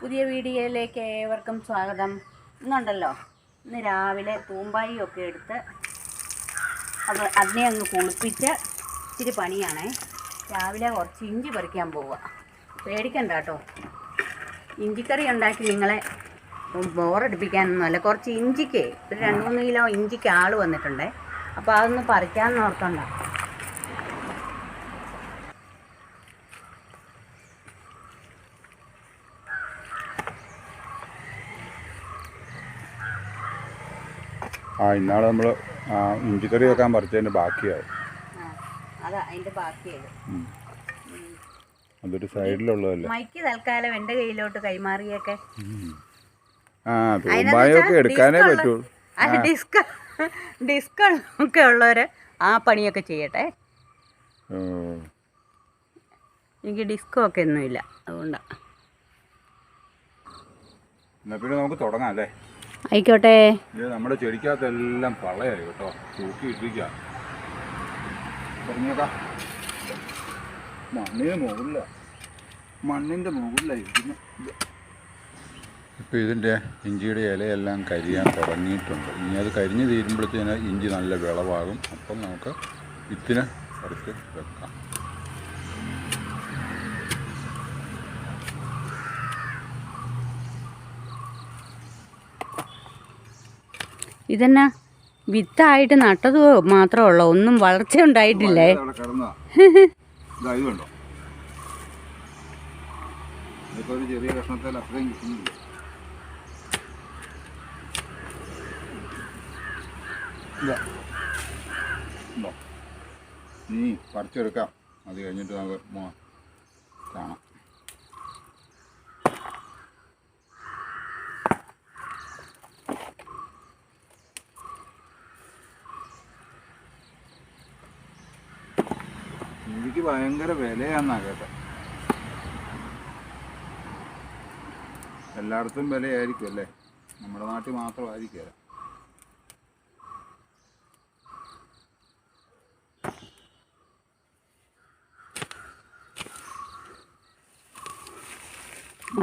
പുതിയ വീഡിയോയിലേക്ക് ഏവർക്കും സ്വാഗതം. ഇന്നുണ്ടല്ലോ, ഇന്ന് രാവിലെ തൂമ്പായിയൊക്കെ എടുത്ത് അതിനെ അങ്ങ് കുളിപ്പിച്ച് ഇച്ചിരി പണിയാണേ. രാവിലെ കുറച്ച് ഇഞ്ചി പറിക്കാൻ പോവുക. പേടിക്കണ്ട കേട്ടോ, ഇഞ്ചിക്കറി ഉണ്ടാക്കി നിങ്ങളെ ബോറടിപ്പിക്കാനൊന്നുമല്ല. കുറച്ച് ഇഞ്ചിക്ക് ഒരു 2-3 കിലോ ഇഞ്ചിക്ക് ആൾ വന്നിട്ടുണ്ടേ. അപ്പോൾ അതൊന്ന് പറിക്കാമെന്ന് ഓർക്കണ്ട. ഇന്നാളെ നമ്മൾ ഇഞ്ചിക്കറി വെക്കാൻ പറിച്ചതിൻ്റെ ബാക്കിയായി. അതാ അതിൻ്റെ ബാക്കിയായത്. അതൊരു സൈഡിലുള്ളതല്ലേ. മൈക്ക് തൽക്കാലം എൻ്റെ കയ്യിലോട്ട് കൈമാറിയൊക്കെ തൂമ്പായൊക്കെ എടുക്കാനേ പറ്റുള്ളൂ. ഡിസ്ക് ഒക്കെ ഉള്ളവർ ആ പണിയൊക്കെ ചെയ്യട്ടെ. എനിക്ക് ഡിസ്കൊക്കെ ഒന്നുമില്ല, അതുകൊണ്ടാണ്. എന്നാൽ പിന്നെ നമുക്ക് തുടങ്ങാം അല്ലേ? ആയിക്കോട്ടെ. നമ്മുടെ ചെടിക്കകത്തെല്ലാം പളയായി കേട്ടോ, തൂക്കി ഇട്ടിരിക്കുക. പറഞ്ഞേക്കാം, മണ്ണിൻ്റെ മുകളിലായിരിക്കുന്നു. ഇപ്പോൾ ഇതിൻ്റെ ഇഞ്ചിയുടെ ഇലയെല്ലാം കരിയാൻ തുടങ്ങിയിട്ടുണ്ട്. ഇനി അത് കരിഞ്ഞ് തീരുമ്പോഴത്തേന് ഇഞ്ചി നല്ല വിളവാകും. അപ്പം നമുക്ക് വിത്തിന് പറിച്ച് വെക്കാം. ഇതെന്നാ വിത്തായിട്ട് നട്ടത് മാത്രമേ ഉള്ളൂ, ഒന്നും വളർച്ച ഉണ്ടായിട്ടില്ലേ? ചെറിയ കഷ്ണത്തിൽ അത്രയും കിട്ടുന്നില്ല. നീ പറിച്ചെടുക്കാം, അത് കഴിഞ്ഞിട്ട് നമുക്ക് കാണാം. എനിക്ക് ഭയങ്കര വിലയാന്നാ കേട്ടോ. എല്ലായിടത്തും വിലയായിരിക്കും അല്ലേ, നമ്മുടെ നാട്ടിൽ മാത്രമായിരിക്കില്ല.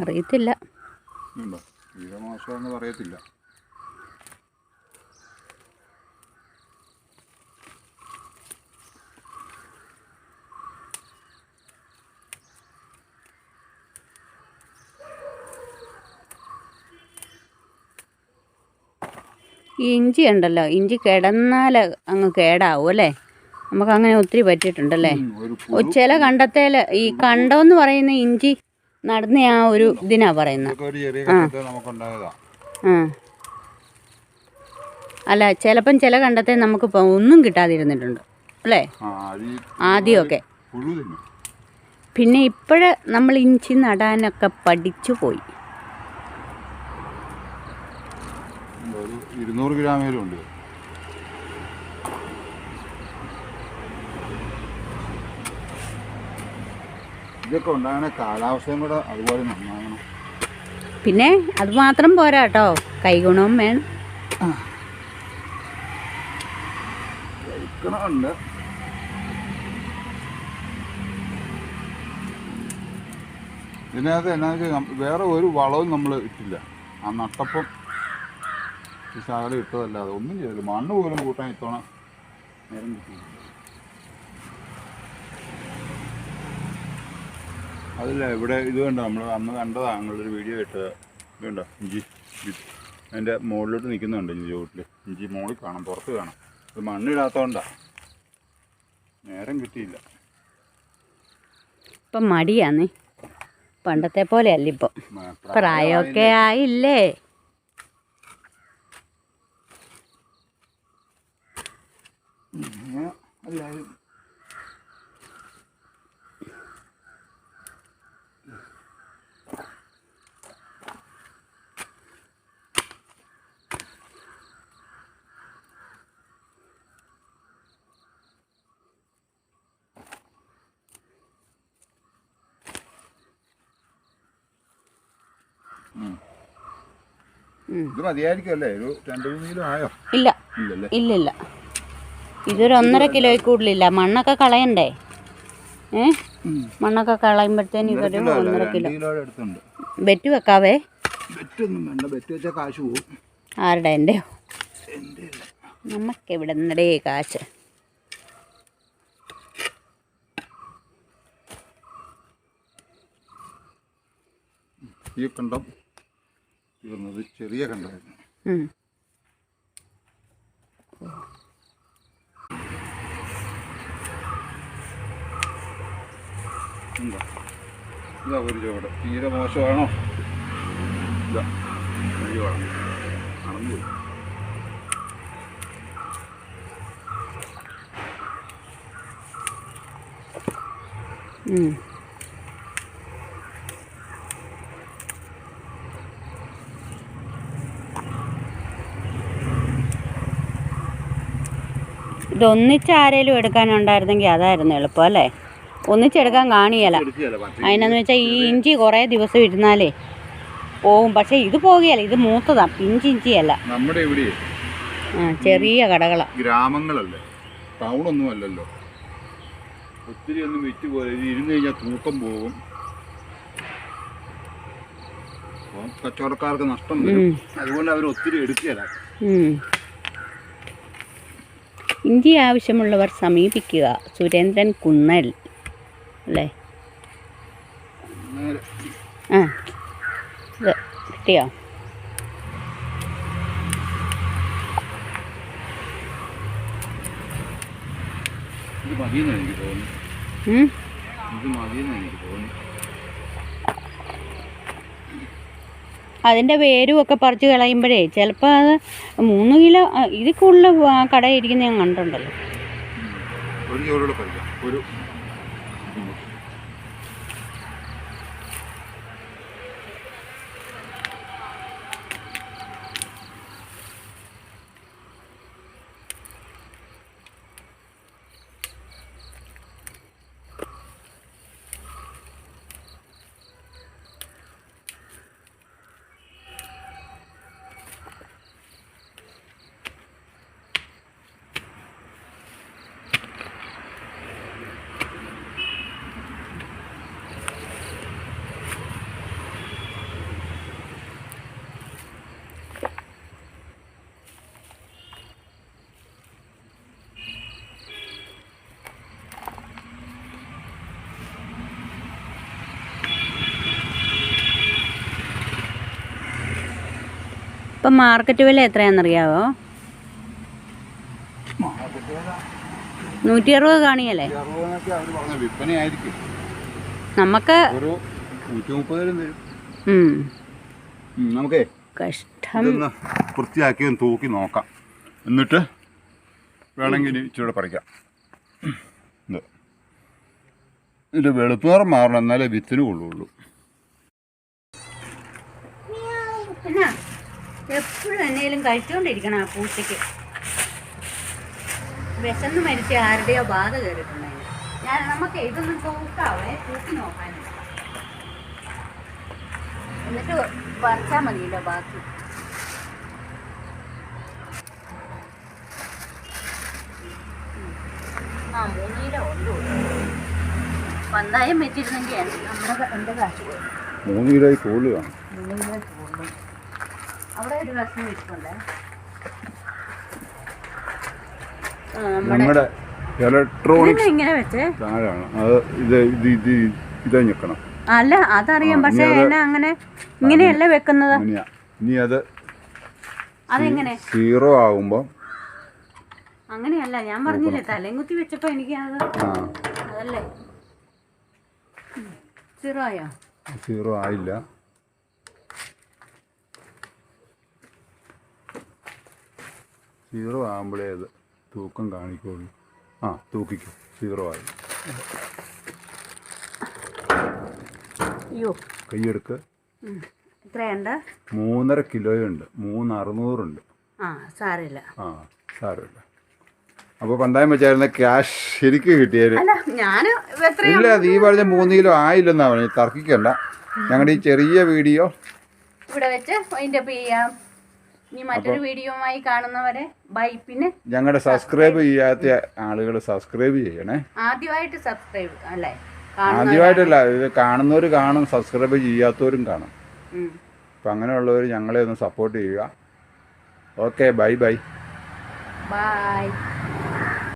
അറിയത്തില്ല, തീരെ മോശമെന്ന് പറയത്തില്ല. ഈ ഇഞ്ചി ഉണ്ടല്ലോ, ഇഞ്ചി കിടന്നാൽ അങ്ങ് കേടാവും അല്ലേ? നമുക്കങ്ങനെ ഒത്തിരി പറ്റിയിട്ടുണ്ടല്ലേ. ചില കണ്ടത്തേൽ ഈ കണ്ടമെന്ന് പറയുന്ന ഇഞ്ചി നടന്ന ആ ഒരു ഇതിനാ പറയുന്നത്. അല്ല, ചിലപ്പം ചില കണ്ടത്തെ നമുക്ക് ഒന്നും കിട്ടാതിരുന്നിട്ടുണ്ട് അല്ലേ, ആദ്യമൊക്കെ. പിന്നെ ഇപ്പോഴ് നമ്മൾ ഇഞ്ചി നടാനൊക്കെ പഠിച്ചു പോയി. 200 ഗ്രാമേലും ഉണ്ട്. ഇതൊക്കെ ഉണ്ടാകണ കാലാവസ്ഥയും കൂടെ അതുപോലെ നന്നാകണം. പിന്നെ അത് മാത്രം പോരാ കേട്ടോ, കൈഗുണവും വേണം. കഴിക്കണമുണ്ട്. ഇതിനകത്ത് എന്നാ വെച്ചാൽ വേറെ ഒരു വളവും നമ്മൾ ഇട്ടില്ല. ആ നട്ടപ്പം ഈ ശകലം ഇട്ടതല്ലാതെ ഒന്നും ചെയ്തില്ല. മണ്ണ് പോലും കൂട്ടാൻ ഇത്തവണ നേരം കിട്ടിയില്ല. അതല്ല, ഇവിടെ ഇത് കണ്ടോ, നമ്മൾ അന്ന് കണ്ടതാണ്, ഞങ്ങളൊരു വീഡിയോ ഇട്ടത്. ഇതുണ്ടോ ഇഞ്ചി, അതിൻ്റെ മുകളിലോട്ട് നിൽക്കുന്നുണ്ട് ഇഞ്ചി ചോട്ടിൽ. ഇഞ്ചി മുകളിൽ കാണാം, പുറത്ത് കാണാം. ഇത് മണ്ണിടാത്തതുകൊണ്ടാണ്, നേരം കിട്ടിയില്ല. ഇപ്പം മടിയാന്നേ, പണ്ടത്തെ പോലെയല്ല. ഇപ്പം പ്രായമൊക്കെ ആയില്ലേ. എല്ലാവരും ഇത് മതിയായിരിക്കും അല്ലേ? ഒരു 2-3 കിലോ ആയോ? ഇല്ല ഇല്ലില്ല, ഇതൊരു 1.5 കിലോയിൽ കൂടുതലില്ല. മണ്ണൊക്കെ കളയണ്ടേ? മണ്ണൊക്കെ കളയുമ്പോഴത്തേന് ഇതൊരു 1.5 കിലോ. അടുത്തുണ്ട്. ബെറ്റ് വെക്കാവേ. ബെറ്റൊന്നും വേണ്ട, ബെറ്റ് വെച്ചാൽ കാശ് പോകും. ആരുടെ? എൻ്റെയോ? എൻ്റെ നമുക്കെവിടെ നിന്നടേ കാശ്. ഈ കണ്ടം തീർന്നത് ചെറിയ കണ്ടമായിരുന്നു. ഇതാ ഒരു ചുവട്. തീരെ മോശമാണോ? ഇതാ നടന്നു പോയി. ഇതൊന്നിച്ച് ആരേലും എടുക്കാനുണ്ടായിരുന്നെങ്കിൽ അതായിരുന്നു എളുപ്പം അല്ലേ? ഒന്നിച്ചെടുക്കാൻ കാണിയല്ല. അതിനെന്ന് വെച്ചാൽ ഈ ഇഞ്ചി കുറേ ദിവസം ഇരുന്നാലേ പോവും. പക്ഷെ ഇത് പോകുകയല്ല, ഇത് മൂത്തതാ, പിഞ്ചിഞ്ചിയല്ല. നമ്മുടെ ഇവിടെ ചെറിയ കടകളാ, ഗ്രാമങ്ങളല്ലേ, ടൗണൊന്നും അല്ലല്ലോ. ഒത്തിരി ഒന്നും വിറ്റ് പോലെ ഇത് ഇരുന്ന് കഴിഞ്ഞാൽ തൂക്കം പോകും, കച്ചവടക്കാർക്ക് നഷ്ടം വരും. അതുകൊണ്ട് അവർ ഒത്തിരി എടുക്കുകയല്ല. ഇഞ്ചി ആവശ്യമുള്ളവർ സമീപിക്കുക. സുരേന്ദ്രൻ കുന്നൽ അല്ലേ? ഇത് കിട്ടിയോ? ഇത് മതിയെന്ന് എനിക്ക് തോന്നുന്നു. ഇത് മതിയെന്ന് എനിക്ക് തോന്നുന്നു. അതിൻ്റെ വേരും ഒക്കെ പറിച്ച് കളയുമ്പോഴേ ചിലപ്പോൾ അത് 3 കിലോ ഇതിൽ കൂടുതൽ കടയിരിക്കുന്ന ഞാൻ കണ്ടിട്ടുണ്ടല്ലോ. ഒരു ചോറോടെ പറിക്കാം. ഒരു ഇപ്പം മാർക്കറ്റ് വില എത്രയാണെന്നറിയാവോ? 160 കാണിയല്ലേ? നമുക്ക് നമുക്കേ കഷ്ടം. വൃത്തിയാക്കി ഒന്ന് തൂക്കി നോക്കാം, എന്നിട്ട് വേണമെങ്കിൽ ഇച്ചിരി പറിക്കാം. ഇതിൻ്റെ വെളുപ്പ് നിറം മാറണം, എന്നാലേ വിത്തിന് കൊള്ളുള്ളൂ. എപ്പോഴും എന്നേലും കഴിച്ചുകൊണ്ടിരിക്കണം. ആ പൂച്ചയ്ക്ക് വിശന്ന് മരിച്ച ആരുടെയോ ബാധ കയറിയിട്ടുണ്ടായിരുന്നു. നമുക്ക് ഇതൊന്നും തൂക്കാവേ, തൂക്കി നോക്കാനില്ല, എന്നിട്ട് പറിച്ചാൽ മതിയല്ലോ ബാക്കി. ആ 3 കിലോ ഉണ്ട്. പന്തായം വെച്ചിരുന്നെങ്കിൽ നമ്മുടെ എൻ്റെ കാശ് പോയി. 3 കിലോയിൽ കൂടുതൽ കാണും. 3 കിലോ കൂടുതൽ. അവിടെ ഒരു കഷ്ണം വെച്ചിട്ടുണ്ടേ. നമ്മുടെ ഇലക്ട്രോണിക്സ് ഇങ്ങനെ വെച്ചേ താഴാണ് അത്. ഇത് ഞെക്കണം. അല്ല അതറിയാം, പക്ഷെ എന്നെ അങ്ങനെ ഇങ്ങനെയല്ല വെക്കുന്നത്. ഇനി അത് അതെങ്ങനെ 0 ആകുമ്പോ അങ്ങനെയല്ല, ഞാൻ പറഞ്ഞില്ലേ തലയും കുത്തി വെച്ചപ്പോ എനിക്ക് അതല്ലേ 0 ആയോ? 0 ആയില്ല. സീറോ ആകുമ്പോഴേ അത് തൂക്കം കാണിക്കുള്ളൂ. തൂക്കിക്കോ. 0 ആയി. അയ്യോ, കൈയെടുക്ക്. എത്രയുണ്ട്? 3.5 കിലോയുണ്ട്. 3,600 സാരമില്ല. സാരമില്ല. അപ്പോൾ പന്തായം വെച്ചായിരുന്ന ക്യാഷ് ശരിക്കും കിട്ടിയത്. ഇല്ല, നീ പറഞ്ഞ 3 കിലോ ആയില്ലെന്നാ പറഞ്ഞു. തർക്കിക്കണ്ട. ഞങ്ങളുടെ ഈ ചെറിയ വീഡിയോ ഇവിടെ വെച്ച് വൈൻഡ് അപ്പ് ചെയ്യാം. ഇനി മറ്റൊരു വീഡിയോയുമായി കാണുന്നവരെ ബൈ. പിന്നെ ഞങ്ങളുടെ സബ്സ്ക്രൈബ് ചെയ്യാത്ത ആളുകൾ സബ്സ്ക്രൈബ് ചെയ്യണേ. ആദ്യമായിട്ട് സബ്സ്ക്രൈബ് അല്ലേ? ആദ്യമായിട്ടല്ല, ഇത് കാണുന്നവർ കാണും, സബ്സ്ക്രൈബ് ചെയ്യാത്തവരും കാണും. ഉം. അപ്പം അങ്ങനെയുള്ളവർ ഞങ്ങളെ ഒന്ന് സപ്പോർട്ട് ചെയ്യുക. Okay, bye bye. ബൈ.